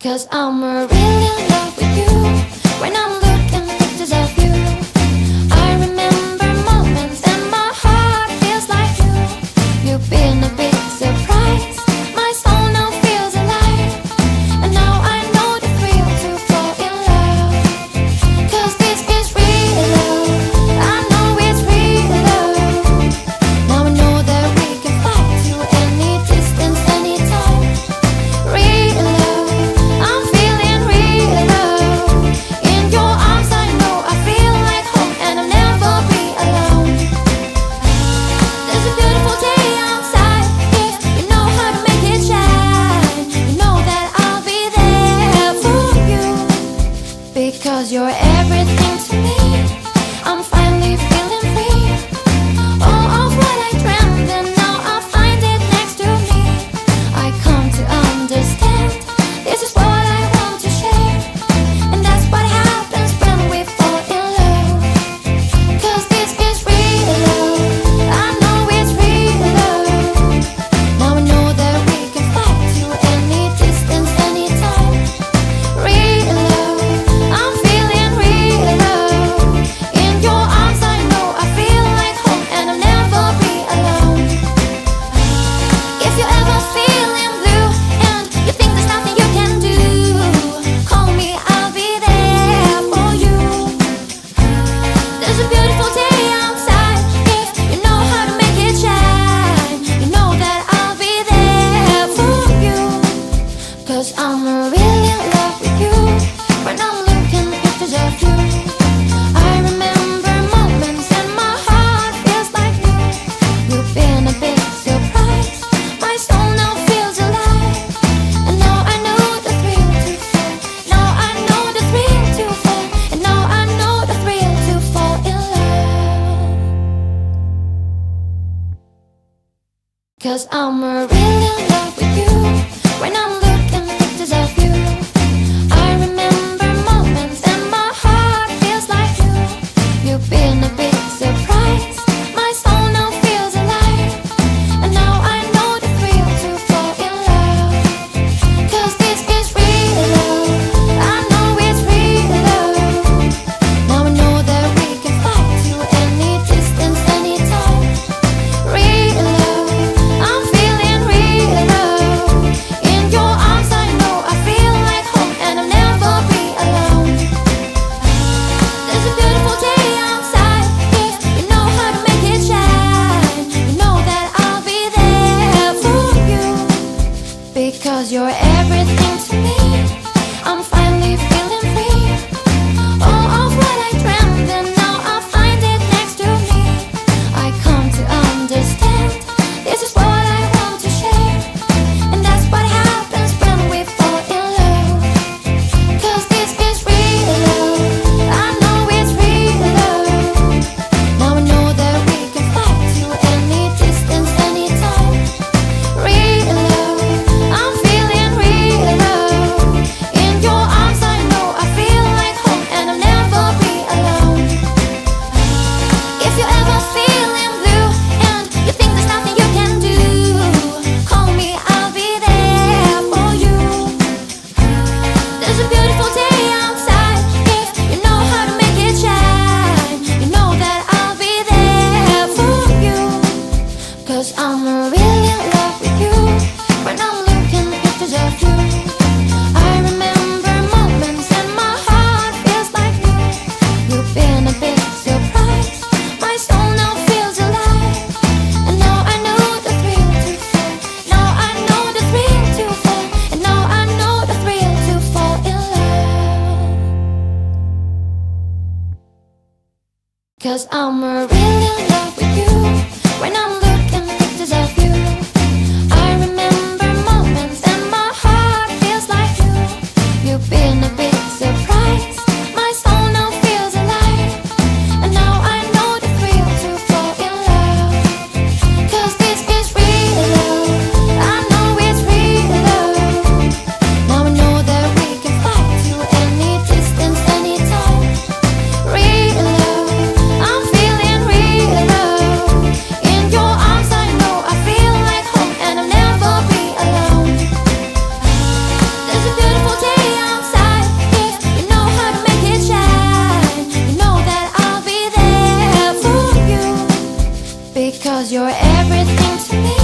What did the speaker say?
'Cause I'm really in love with you. When I'm looking pictures of you, I remember moments and my heart feels like you. You've been a big surprise. My soul now feels alive. And now I know the thrill to fall in love. 'Cause this is real love. I know it's real love. Now I know that we can fly to any distance, anytime. Real love. I'm feeling real love. In your arms I know I feel like home, and I'll never be alone. There's a beautiful day outside. If you know how to make it shine, you know that I'll be there for you. Because you're everything to me. I'm finally feeling free. All of what I dreamed, and now I find it next to me. I come to understand. This is what I want to share. And that's what happens when we fall in love. 'Cause this is real love. I know it's real love. Now I know that we can fly to any distance, anytime. Real love. I'm feeling real love. In your arms I know I feel like home, and I'll never be alone. If you're ever feeling blue and you think there's nothing you can do, call me, I'll be there for you. There's a beautiful day outside. If you know how to make it shine, you know that I'll be there for you. 'Cause I'm really in love with you. When I'm looking pictures of you, I remember moments and my heart feels like new. You've been a big surprise. My soul now feels alive. And now I know the thrill to fall. Now I know the thrill to fall. And now I know the thrill to fall in love. 'Cause I'm really in love with you. When I'm looking pictures of you, I remember moments and my heart feels like you. You've been a big surprise. My soul now feels alive. And now I know the thrill to fall in love. 'Cause this is real love. I know it's real love. Now I know that we can fly to any distance, anytime. Real love. I'm feeling real love. In your arms I know I feel like home, and I'll never be alone. There's a beautiful day outside. If you know how to make it shine, you know that I'll be there for you. Because you're everything to me. I'm finally feeling free. All of what I dreamed, and now I find it next to me. I come to understand. This is what I want to share. And that's what happens when we fall in love. 'Cause this is real love. I know it's real love. Now I know that we can fly to any distance, anytime. Real love. I'm feeling real love. In your arms I know I feel like home, and I'll never be alone. If you're ever feeling blue and you think there's nothing you can do, call me, I'll be there for you. There's a beautiful day outside. If you know how to make it shine, you know that I'll be there for you. 'Cause I'm really in love with you. When I'm looking pictures of you, I remember moments and my heart feels like new. You've been a big surprise. My soul now feels alive. And now I know the thrill to fall. Now I know the thrill to fall. And now I know the thrill to fall in love. 'Cause I'm really in love with you. When I'm looking pictures of you, I remember moments and my heart feels like you. You've been a big surprise. My soul now feels alive. And now I know the thrill to fall in love. 'Cause this is real love. I know it's real love. Now I know that we can fly to any distance, anytime. Real love. I'm feeling real love. because you're everything to me.